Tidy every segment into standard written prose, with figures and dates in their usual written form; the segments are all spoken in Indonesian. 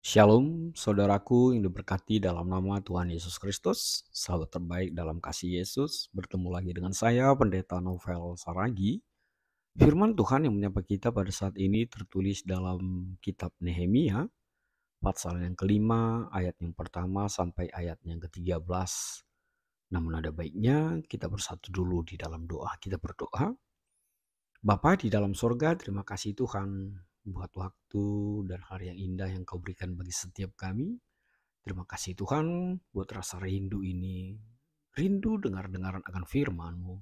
Shalom, saudaraku yang diberkati dalam nama Tuhan Yesus Kristus, sahabat terbaik dalam kasih Yesus. Bertemu lagi dengan saya, Pendeta Novel Saragi. Firman Tuhan yang menyapa kita pada saat ini tertulis dalam kitab Nehemia, pasal yang kelima, ayat yang pertama sampai ayat yang ke-13. Namun ada baiknya kita bersatu dulu di dalam doa. Kita berdoa. Bapa di dalam sorga, terima kasih Tuhan buat waktu dan hari yang indah yang kau berikan bagi setiap kami. Terima kasih Tuhan buat rasa rindu ini. Rindu dengar-dengaran akan firman-Mu.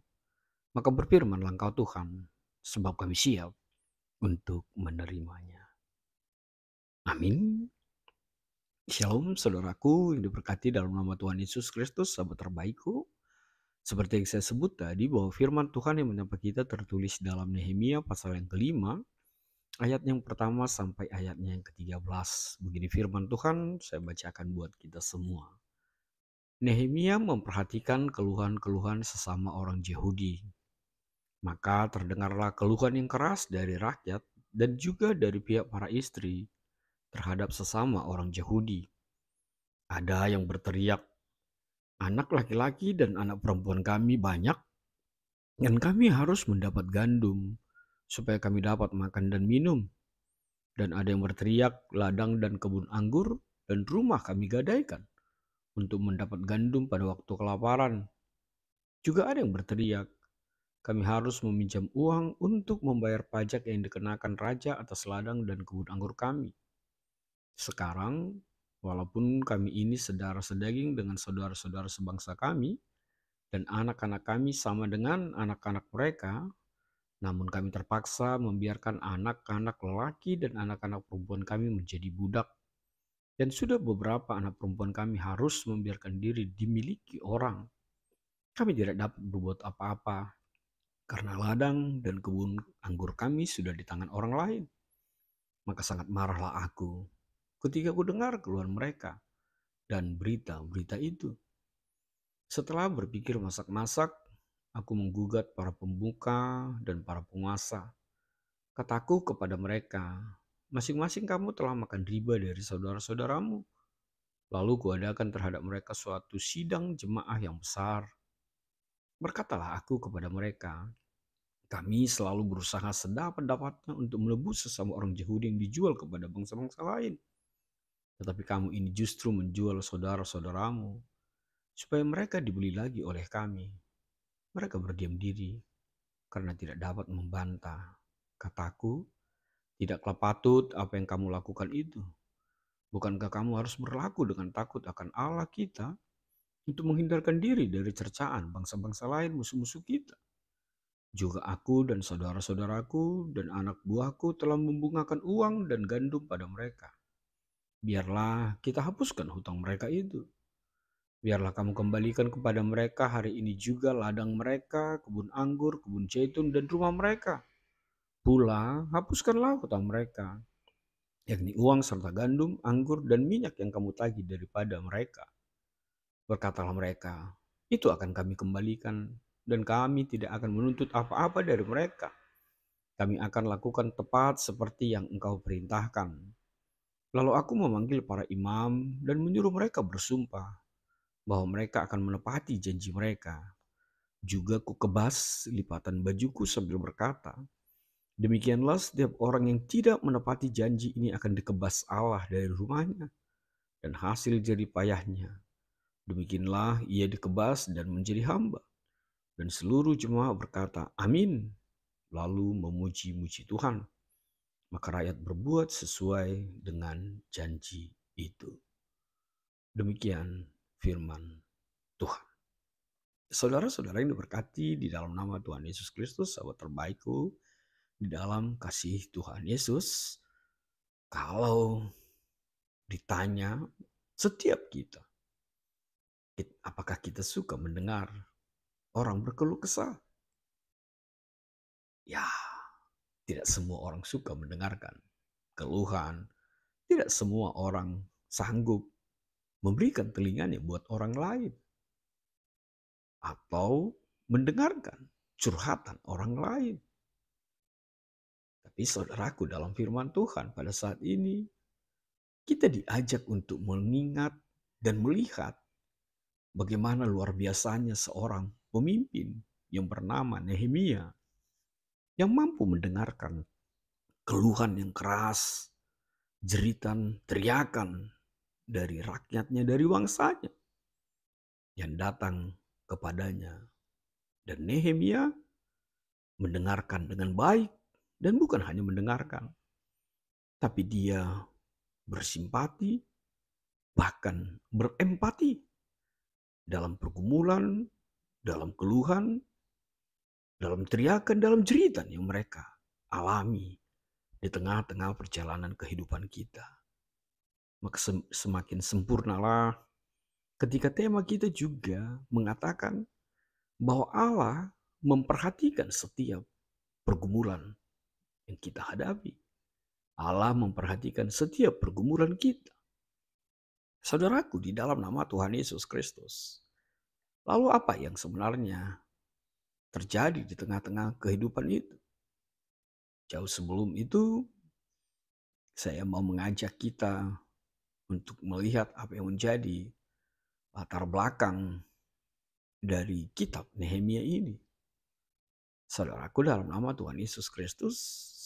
Maka berfirmanlah Engkau Tuhan, sebab kami siap untuk menerimanya. Amin. Shalom saudaraku yang diberkati dalam nama Tuhan Yesus Kristus, sahabat terbaikku. Seperti yang saya sebut tadi bahwa firman Tuhan yang menyapa kita tertulis dalam Nehemia pasal yang kelima, ayat yang pertama sampai ayatnya yang ke-13. Begini firman Tuhan, saya bacakan buat kita semua. Nehemia memperhatikan keluhan-keluhan sesama orang Yahudi. Maka terdengarlah keluhan yang keras dari rakyat dan juga dari pihak para istri terhadap sesama orang Yahudi. Ada yang berteriak, anak laki-laki dan anak perempuan kami banyak dan kami harus mendapat gandum supaya kami dapat makan dan minum. Dan ada yang berteriak, ladang dan kebun anggur dan rumah kami gadaikan untuk mendapat gandum pada waktu kelaparan. Juga ada yang berteriak, kami harus meminjam uang untuk membayar pajak yang dikenakan raja atas ladang dan kebun anggur kami. Sekarang, walaupun kami ini saudara sedaging dengan saudara-saudara sebangsa kami, dan anak-anak kami sama dengan anak-anak mereka, namun kami terpaksa membiarkan anak-anak lelaki dan anak-anak perempuan kami menjadi budak. Dan sudah beberapa anak perempuan kami harus membiarkan diri dimiliki orang. Kami tidak dapat berbuat apa-apa karena ladang dan kebun anggur kami sudah di tangan orang lain. Maka sangat marahlah aku ketika ku dengar keluhan mereka dan berita-berita itu. Setelah berpikir masak-masak, aku menggugat para pemuka dan para penguasa. Kataku kepada mereka, masing-masing kamu telah makan riba dari saudara-saudaramu. Lalu kuadakan terhadap mereka suatu sidang jemaah yang besar. Berkatalah aku kepada mereka, kami selalu berusaha sedapat-dapatnya untuk menebus sesama orang Yahudi yang dijual kepada bangsa-bangsa lain. Tetapi kamu ini justru menjual saudara-saudaramu, supaya mereka dibeli lagi oleh kami. Mereka berdiam diri, karena tidak dapat membantah. Kataku, tidaklah patut apa yang kamu lakukan itu. Bukankah kamu harus berlaku dengan takut akan Allah kita, untuk menghindarkan diri dari cercaan bangsa-bangsa lain musuh-musuh kita? Juga aku dan saudara-saudaraku dan anak buahku telah membungakan uang dan gandum pada mereka. Biarlah kita hapuskan hutang mereka itu. Biarlah kamu kembalikan kepada mereka hari ini juga ladang mereka, kebun anggur, kebun zaitun, dan rumah mereka. Pula hapuskanlah hutang mereka, yakni uang serta gandum, anggur, dan minyak yang kamu tagih daripada mereka. Berkatalah mereka, itu akan kami kembalikan, dan kami tidak akan menuntut apa-apa dari mereka. Kami akan lakukan tepat seperti yang engkau perintahkan. Lalu aku memanggil para imam dan menyuruh mereka bersumpah bahwa mereka akan menepati janji mereka. Juga kukebas lipatan bajuku sambil berkata, demikianlah setiap orang yang tidak menepati janji ini akan dikebas Allah dari rumahnya dan hasil jerih payahnya. Demikianlah ia dikebas dan menjadi hamba. Dan seluruh jemaah berkata, amin. Lalu memuji-muji Tuhan. Maka rakyat berbuat sesuai dengan janji itu. Demikian firman Tuhan. Saudara-saudara yang diberkati di dalam nama Tuhan Yesus Kristus, sahabat terbaikku, di dalam kasih Tuhan Yesus, kalau ditanya setiap kita, apakah kita suka mendengar orang berkeluh kesah? Ya, tidak semua orang suka mendengarkan keluhan. Tidak semua orang sanggup memberikan telinganya buat orang lain. Atau mendengarkan curhatan orang lain. Tapi saudaraku, dalam firman Tuhan pada saat ini, kita diajak untuk mengingat dan melihat bagaimana luar biasanya seorang pemimpin yang bernama Nehemia yang mampu mendengarkan keluhan yang keras, jeritan, teriakan dari rakyatnya, dari bangsanya yang datang kepadanya. Dan Nehemia mendengarkan dengan baik, dan bukan hanya mendengarkan, tapi dia bersimpati, bahkan berempati dalam pergumulan, dalam keluhan, dalam teriakan, dalam jeritan yang mereka alami di tengah-tengah perjalanan kehidupan kita. Maka semakin sempurnalah ketika tema kita juga mengatakan bahwa Allah memperhatikan setiap pergumulan yang kita hadapi. Allah memperhatikan setiap pergumulan kita. Saudaraku, di dalam nama Tuhan Yesus Kristus, lalu apa yang sebenarnya terjadi di tengah-tengah kehidupan itu? Jauh sebelum itu, saya mau mengajak kita untuk melihat apa yang menjadi latar belakang dari kitab Nehemia ini. Saudaraku, dalam nama Tuhan Yesus Kristus,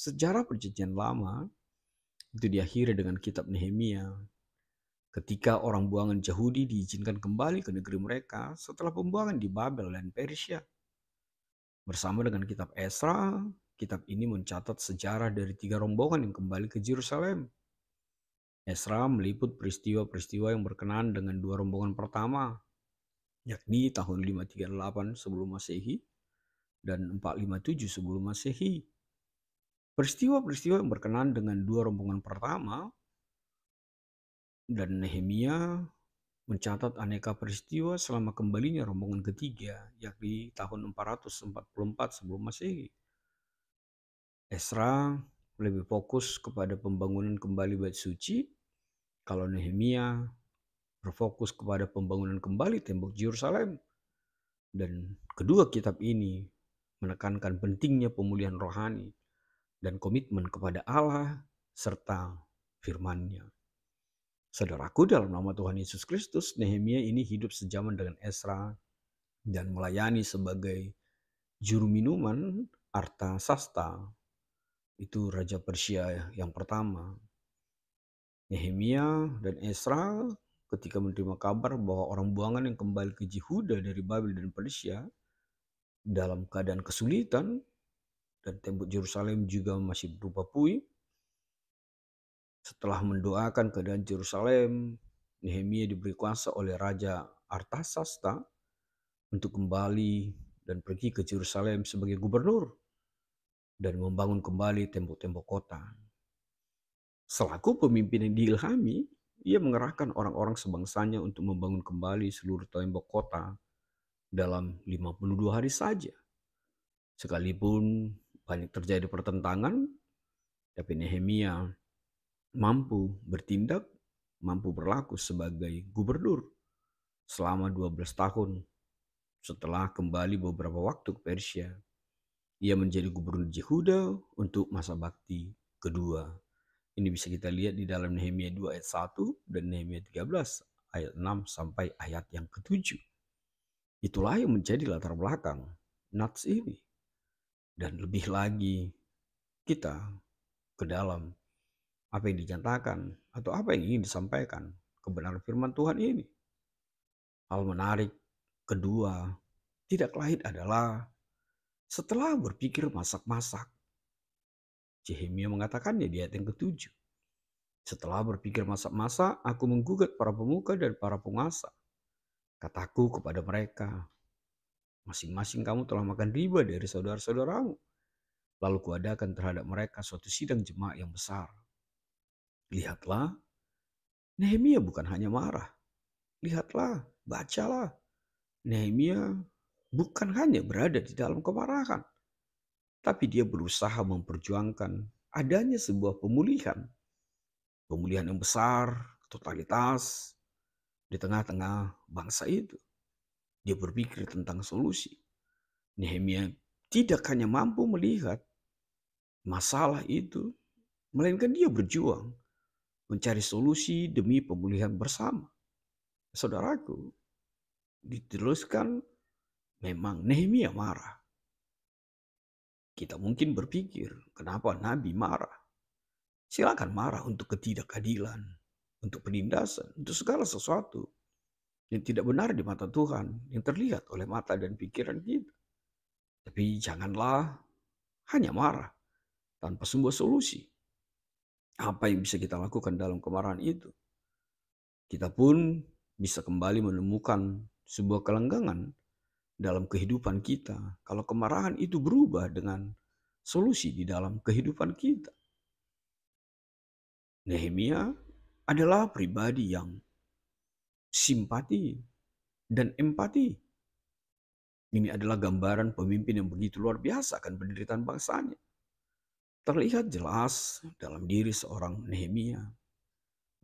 sejarah perjanjian lama itu diakhiri dengan kitab Nehemia. Ketika orang buangan Yahudi diizinkan kembali ke negeri mereka setelah pembuangan di Babel dan Persia. Bersama dengan kitab Esra, kitab ini mencatat sejarah dari 3 rombongan yang kembali ke Yerusalem. Esra meliput peristiwa-peristiwa yang berkenaan dengan 2 rombongan pertama, yakni tahun 538 sebelum Masehi dan 457 sebelum Masehi. Peristiwa-peristiwa yang berkenaan dengan 2 rombongan pertama dan Nehemia mencatat aneka peristiwa selama kembalinya rombongan ketiga, yakni tahun 444 sebelum Masehi. Esra lebih fokus kepada pembangunan kembali bait suci, kalau Nehemia berfokus kepada pembangunan kembali tembok Yerusalem. Dan kedua kitab ini menekankan pentingnya pemulihan rohani dan komitmen kepada Allah serta firman-Nya. Saudaraku, dalam nama Tuhan Yesus Kristus, Nehemia ini hidup sejaman dengan Esra dan melayani sebagai juru minuman Artasasta, itu Raja Persia yang pertama. Nehemia dan Esra ketika menerima kabar bahwa orang buangan yang kembali ke Yehuda dari Babel dan Persia dalam keadaan kesulitan dan tembok Yerusalem juga masih berupa puing. Setelah mendoakan keadaan Yerusalem, Nehemia diberi kuasa oleh Raja Artasasta untuk kembali dan pergi ke Yerusalem sebagai gubernur dan membangun kembali tembok-tembok kota. Selaku pemimpin yang diilhami, ia mengerahkan orang-orang sebangsanya untuk membangun kembali seluruh tembok kota dalam 52 hari saja. Sekalipun banyak terjadi pertentangan, tapi Nehemia mampu bertindak, mampu berlaku sebagai gubernur selama 12 tahun. Setelah kembali beberapa waktu ke Persia, ia menjadi gubernur Yehuda untuk masa bakti kedua. Ini bisa kita lihat di dalam Nehemia 2 ayat 1 dan Nehemia 13 ayat 6 sampai ayat yang ke-7. Itulah yang menjadi latar belakang Nats ini. Dan lebih lagi kita ke dalam apa yang dinyatakan atau apa yang ingin disampaikan kebenaran firman Tuhan ini. Hal menarik kedua tidak lain adalah setelah berpikir masak-masak, Nehemia mengatakannya di ayat yang ke-7. Setelah berpikir masak-masak, aku menggugat para pemuka dan para penguasa. Kataku kepada mereka, masing-masing kamu telah makan riba dari saudara-saudaramu. Lalu kuadakan terhadap mereka suatu sidang jemaat yang besar. Lihatlah, Nehemia bukan hanya marah. Lihatlah, bacalah. Nehemia bukan hanya berada di dalam kemarahan, tapi dia berusaha memperjuangkan adanya sebuah pemulihan. Pemulihan yang besar, totalitas di tengah-tengah bangsa itu. Dia berpikir tentang solusi. Nehemia tidak hanya mampu melihat masalah itu, melainkan dia berjuang mencari solusi demi pemulihan bersama. Saudaraku, diteruskan memang Nehemia marah. Kita mungkin berpikir, kenapa Nabi marah? Silakan marah untuk ketidakadilan, untuk penindasan, untuk segala sesuatu yang tidak benar di mata Tuhan, yang terlihat oleh mata dan pikiran kita. Tapi janganlah hanya marah tanpa sebuah solusi. Apa yang bisa kita lakukan dalam kemarahan itu? Kita pun bisa kembali menemukan sebuah kelanggangan dalam kehidupan kita kalau kemarahan itu berubah dengan solusi di dalam kehidupan kita. Nehemia adalah pribadi yang simpati dan empati. Ini adalah gambaran pemimpin yang begitu luar biasa akan penderitaan bangsanya. Terlihat jelas dalam diri seorang Nehemia.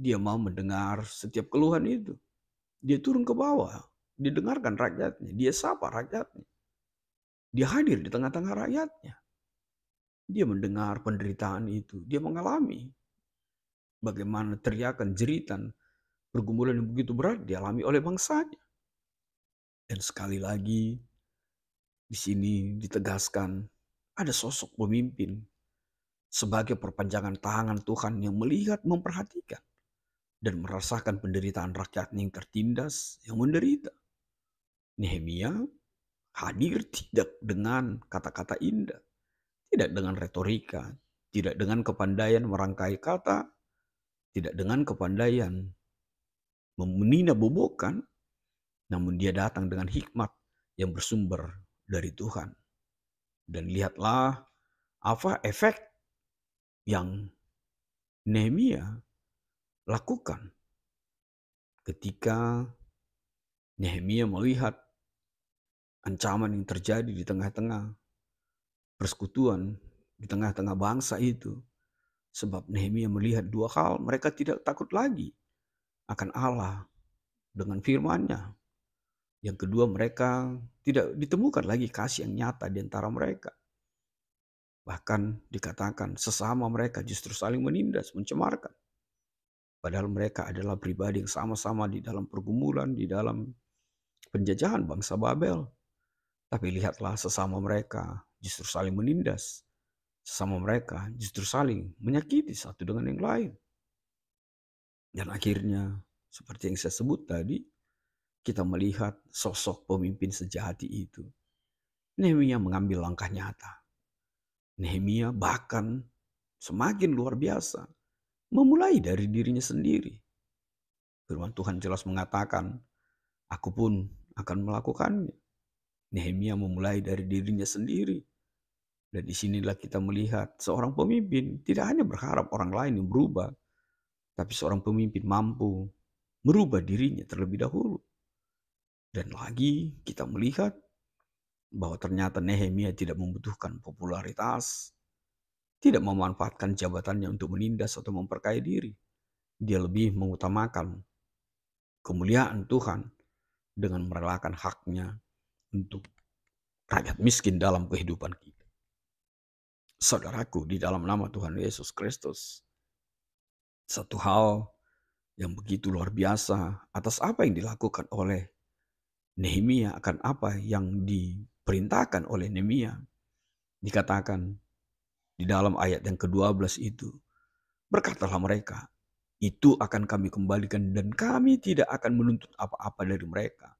Dia mau mendengar setiap keluhan itu. Dia turun ke bawah, dia dengarkan rakyatnya, dia sapa rakyatnya. Dia hadir di tengah-tengah rakyatnya. Dia mendengar penderitaan itu, dia mengalami bagaimana teriakan, jeritan, pergumulan yang begitu berat dialami oleh bangsanya. Dan sekali lagi di sini ditegaskan ada sosok pemimpin sebagai perpanjangan tangan Tuhan yang melihat, memperhatikan dan merasakan penderitaan rakyatnya yang tertindas, yang menderita. Nehemia hadir tidak dengan kata-kata indah, tidak dengan retorika, tidak dengan kepandaian merangkai kata, tidak dengan kepandaian menina bobokan, namun dia datang dengan hikmat yang bersumber dari Tuhan. Dan lihatlah apa efek yang Nehemia lakukan ketika Nehemia melihat ancaman yang terjadi di tengah-tengah persekutuan, di tengah-tengah bangsa itu. Sebab Nehemia melihat dua hal, mereka tidak takut lagi akan Allah dengan firman-Nya. Yang kedua, mereka tidak ditemukan lagi kasih yang nyata di antara mereka. Bahkan dikatakan sesama mereka justru saling menindas, mencemarkan. Padahal mereka adalah pribadi yang sama-sama di dalam pergumulan, di dalam penjajahan bangsa Babel. Tapi lihatlah sesama mereka justru saling menindas. Sesama mereka justru saling menyakiti satu dengan yang lain. Dan akhirnya seperti yang saya sebut tadi, kita melihat sosok pemimpin sejati itu. Nehemia mengambil langkah nyata. Nehemia bahkan semakin luar biasa memulai dari dirinya sendiri. Firman Tuhan jelas mengatakan, aku pun akan melakukannya. Nehemia memulai dari dirinya sendiri. Dan disinilah kita melihat seorang pemimpin tidak hanya berharap orang lain yang berubah, tapi seorang pemimpin mampu merubah dirinya terlebih dahulu. Dan lagi kita melihat bahwa ternyata Nehemia tidak membutuhkan popularitas, tidak memanfaatkan jabatannya untuk menindas atau memperkaya diri. Dia lebih mengutamakan kemuliaan Tuhan dengan merelakan haknya untuk rakyat miskin dalam kehidupan kita. Saudaraku, di dalam nama Tuhan Yesus Kristus, satu hal yang begitu luar biasa atas apa yang dilakukan oleh Nehemia, akan apa yang diperintahkan oleh Nehemia, dikatakan di dalam ayat yang ke-12 itu, berkatalah mereka, itu akan kami kembalikan dan kami tidak akan menuntut apa-apa dari mereka.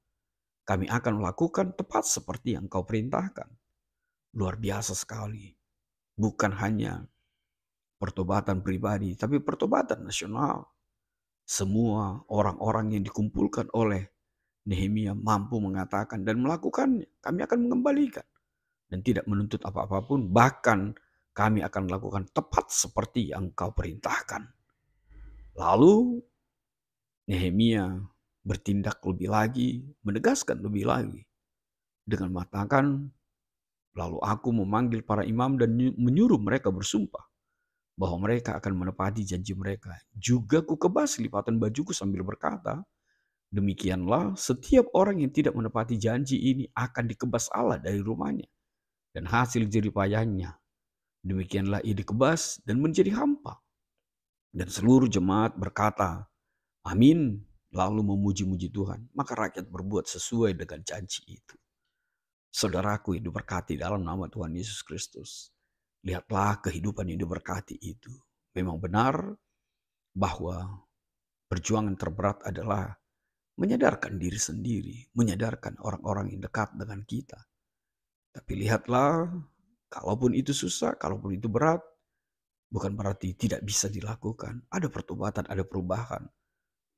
Kami akan melakukan tepat seperti yang kau perintahkan. Luar biasa sekali. Bukan hanya pertobatan pribadi, tapi pertobatan nasional. Semua orang-orang yang dikumpulkan oleh Nehemia mampu mengatakan dan melakukannya. Kami akan mengembalikan dan tidak menuntut apa-apa pun. Bahkan kami akan melakukan tepat seperti yang kau perintahkan. Lalu Nehemia bertindak lebih lagi, menegaskan lebih lagi. Dengan mengatakan, lalu aku memanggil para imam dan menyuruh mereka bersumpah bahwa mereka akan menepati janji mereka. Juga kukebas lipatan bajuku sambil berkata, demikianlah setiap orang yang tidak menepati janji ini akan dikebas Allah dari rumahnya dan hasil jerih payahnya. Demikianlah ia dikebas dan menjadi hampa. Dan seluruh jemaat berkata, "Amin," lalu memuji-muji Tuhan. Maka rakyat berbuat sesuai dengan janji itu. Saudaraku yang diberkati dalam nama Tuhan Yesus Kristus, lihatlah kehidupan yang diberkati itu. Memang benar bahwa perjuangan terberat adalah menyadarkan diri sendiri, menyadarkan orang-orang yang dekat dengan kita. Tapi lihatlah, kalaupun itu susah, kalaupun itu berat, bukan berarti tidak bisa dilakukan. Ada pertobatan, ada perubahan.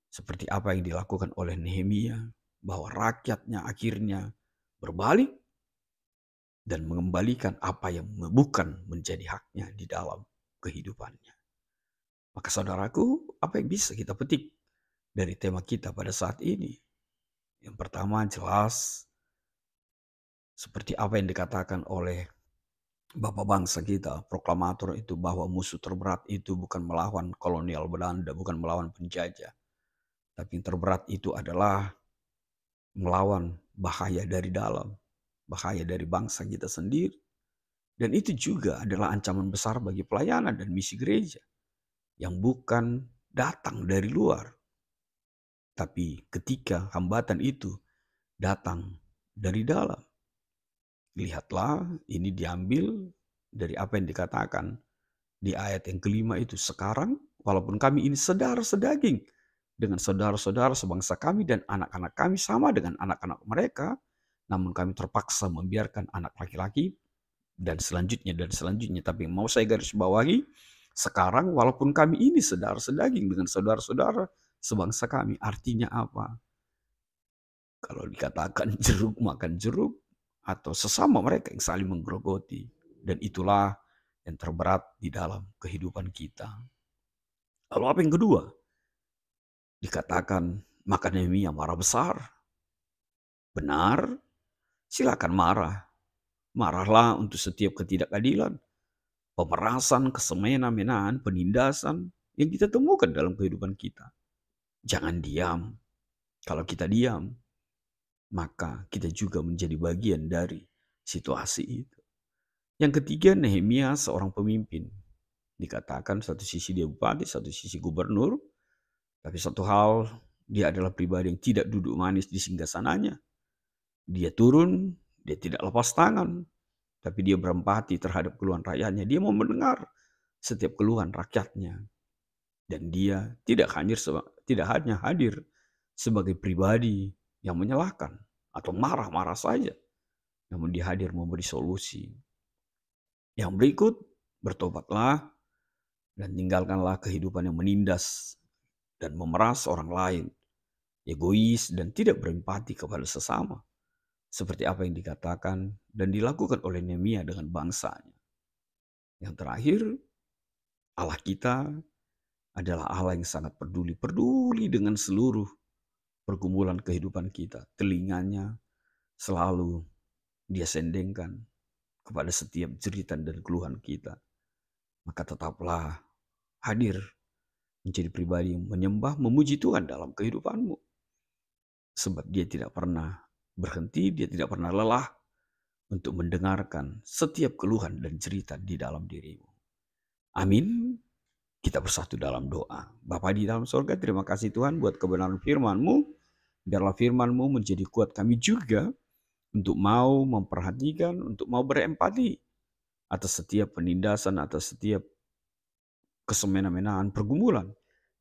Seperti apa yang dilakukan oleh Nehemia, bahwa rakyatnya akhirnya berbalik dan mengembalikan apa yang bukan menjadi haknya di dalam kehidupannya. Maka saudaraku, apa yang bisa kita petik dari tema kita pada saat ini? Yang pertama jelas, seperti apa yang dikatakan oleh Bapak bangsa kita, proklamator itu, bahwa musuh terberat itu bukan melawan kolonial Belanda, bukan melawan penjajah. Tapi yang terberat itu adalah melawan bahaya dari dalam, bahaya dari bangsa kita sendiri. Dan itu juga adalah ancaman besar bagi pelayanan dan misi gereja yang bukan datang dari luar. Tapi ketika hambatan itu datang dari dalam, lihatlah ini diambil dari apa yang dikatakan di ayat yang kelima itu. Sekarang walaupun kami ini saudara sedaging dengan saudara-saudara sebangsa kami dan anak-anak kami sama dengan anak-anak mereka, namun kami terpaksa membiarkan anak laki-laki dan selanjutnya. Tapi mau saya garis bawahi, sekarang walaupun kami ini saudara sedaging dengan saudara-saudara sebangsa kami, artinya apa? Kalau dikatakan jeruk makan jeruk, atau sesama mereka yang saling menggerogoti. Dan itulah yang terberat di dalam kehidupan kita. Lalu apa yang kedua? Dikatakan maka Nehemia marah besar. Benar, silakan marah. Marahlah untuk setiap ketidakadilan, pemerasan, kesemena-menaan, penindasan yang kita temukan dalam kehidupan kita. Jangan diam. Kalau kita diam, maka kita juga menjadi bagian dari situasi itu. Yang ketiga, Nehemia seorang pemimpin. Dikatakan satu sisi dia bupati, satu sisi gubernur. Tapi satu hal, dia adalah pribadi yang tidak duduk manis di singgasananya. Dia turun, dia tidak lepas tangan. Tapi dia berempati terhadap keluhan rakyatnya. Dia mau mendengar setiap keluhan rakyatnya. Dan dia tidak hanya hadir sebagai pribadi yang menyalahkan atau marah-marah saja. Namun dia hadir memberi solusi. Yang berikut, bertobatlah dan tinggalkanlah kehidupan yang menindas dan memeras orang lain, egois dan tidak berempati kepada sesama. Seperti apa yang dikatakan dan dilakukan oleh Nehemia dengan bangsanya. Yang terakhir, Allah kita adalah Allah yang sangat peduli dengan seluruh pergumulan kehidupan kita. Telinganya selalu dia sendengkan kepada setiap jeritan dan keluhan kita. Maka tetaplah hadir menjadi pribadi yang menyembah, memuji Tuhan dalam kehidupanmu. Sebab dia tidak pernah berhenti, dia tidak pernah lelah untuk mendengarkan setiap keluhan dan cerita di dalam dirimu. Amin. Kita bersatu dalam doa. Bapa di dalam sorga, terima kasih Tuhan buat kebenaran firman-Mu. Biarlah firman-Mu menjadi kuat kami juga untuk mau memperhatikan, untuk mau berempati atas setiap penindasan, atas setiap kesemena-menaan, pergumulan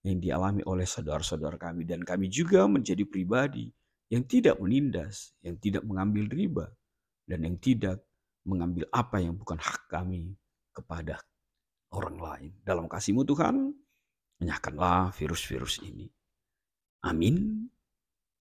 yang dialami oleh saudara-saudara kami. Dan kami juga menjadi pribadi yang tidak menindas, yang tidak mengambil riba, dan yang tidak mengambil apa yang bukan hak kami kepada orang lain. Dalam kasih-Mu Tuhan, enyahkanlah virus-virus ini. Amin.